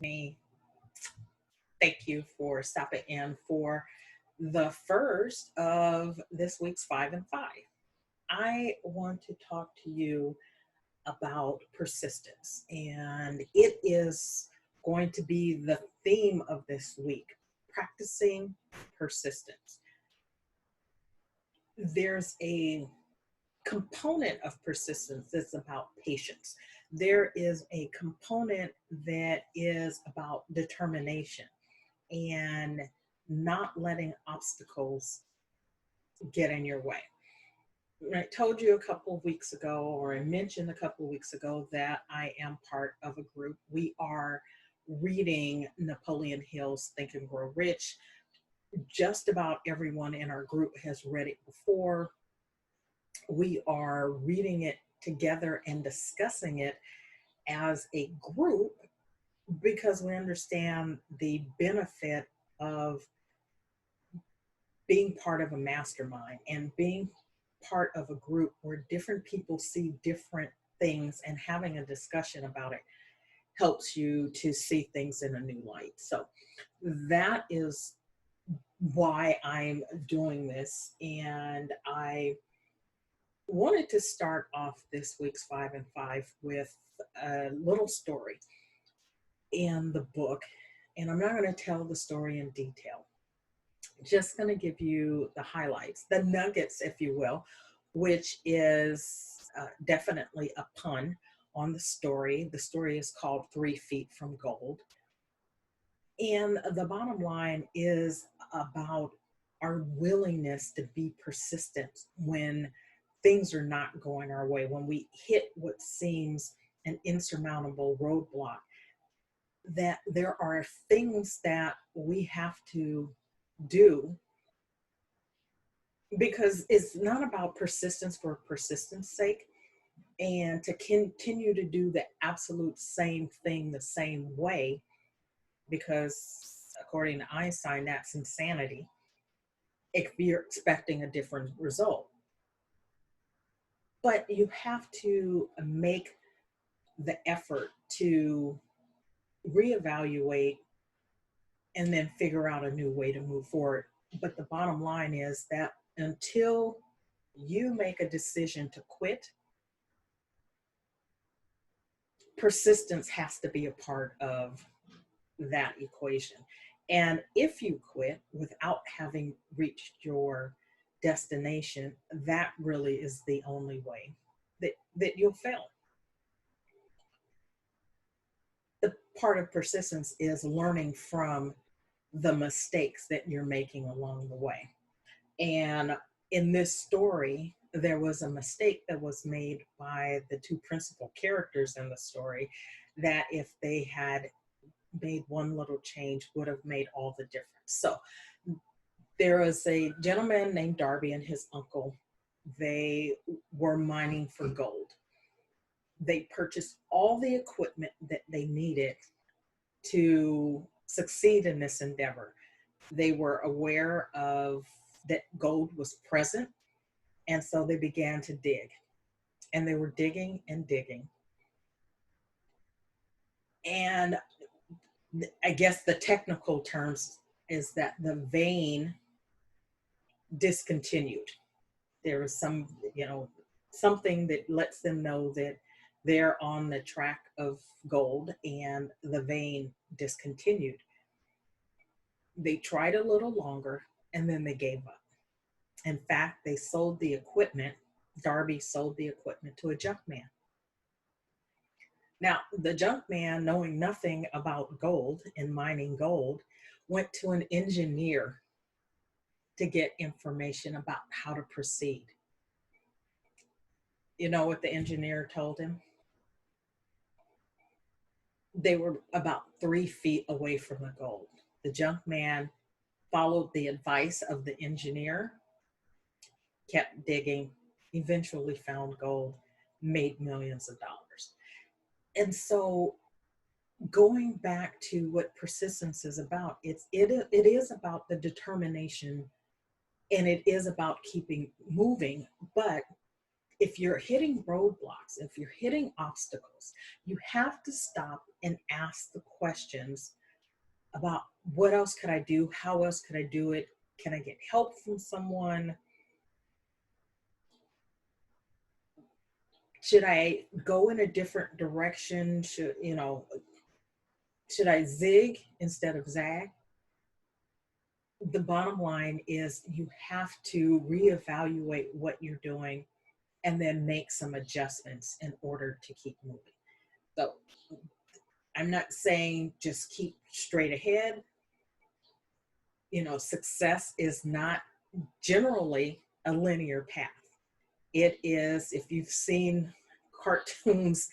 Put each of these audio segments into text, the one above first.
Me. Thank you for stopping in for the first of this week's 5 and 5. I want to talk to you about persistence, and it is going to be the theme of this week, practicing persistence. There's a component of persistence that's about patience. There is a component that is about determination and not letting obstacles get in your way. I told you a couple of weeks ago, or I mentioned a couple of weeks ago, that I am part of a group. We are reading Napoleon Hill's Think and Grow Rich. Just about everyone in our group has read it before. We are reading it together and discussing it as a group because we understand the benefit of being part of a mastermind and being part of a group where different people see different things, and having a discussion about it helps you to see things in a new light. So that is why I'm doing this. And I wanted to start off this week's 5 and 5 with a little story in the book. And I'm not going to tell the story in detail, just going to give you the highlights, the nuggets, if you will, which is definitely a pun on the story. The story is called 3 Feet from Gold. And the bottom line is about our willingness to be persistent when things are not going our way, when we hit what seems an insurmountable roadblock, that there are things that we have to do, because it's not about persistence for persistence sake and to continue to do the absolute same thing the same way, because according to Einstein, that's insanity if you're expecting a different result. But you have to make the effort to reevaluate and then figure out a new way to move forward. But the bottom line is that until you make a decision to quit, persistence has to be a part of that equation. And if you quit without having reached your destination, that really is the only way that you'll fail. The part of persistence is learning from the mistakes that you're making along the way. And in this story, there was a mistake that was made by the two principal characters in the story that, if they had made one little change, would have made all the difference. So there was a gentleman named Darby and his uncle. They were mining for gold. They purchased all the equipment that they needed to succeed in this endeavor. They were aware of that gold was present, and so they began to dig. And they were digging and digging. And I guess the technical terms is that the vein discontinued. There was something that lets them know that they're on the track of gold, and the vein discontinued. They tried a little longer and then they gave up. In fact, they sold the equipment. Darby sold the equipment to a junk man. Now, the junk man, knowing nothing about gold and mining gold, went to an engineer to get information about how to proceed. You know what the engineer told him? They were about 3 feet away from the gold. The junk man followed the advice of the engineer, kept digging, eventually found gold, made millions of dollars. And so, going back to what persistence is about, it is about the determination, and it is about keeping moving. But if you're hitting roadblocks, if you're hitting obstacles, you have to stop and ask the questions about what else could I do? How else could I do it? Can I get help from someone? Should I go in a different direction? Should I zig instead of zag? The bottom line is you have to reevaluate what you're doing and then make some adjustments in order to keep moving. So I'm not saying just keep straight ahead. Success is not generally a linear path. It is, if you've seen cartoons,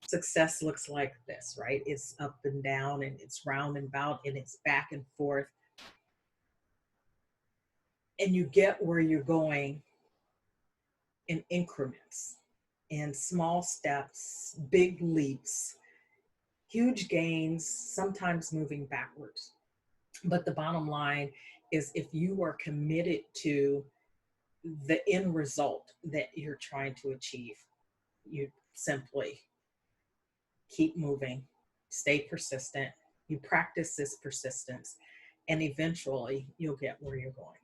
success looks like this, right? It's up and down and it's round and about and it's back and forth. And you get where you're going in increments, in small steps, big leaps, huge gains, sometimes moving backwards. But the bottom line is if you are committed to the end result that you're trying to achieve, you simply keep moving, stay persistent, you practice this persistence, and eventually you'll get where you're going.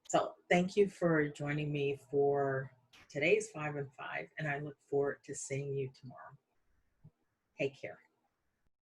So thank you for joining me for today's 5 and 5, and I look forward to seeing you tomorrow. Take care.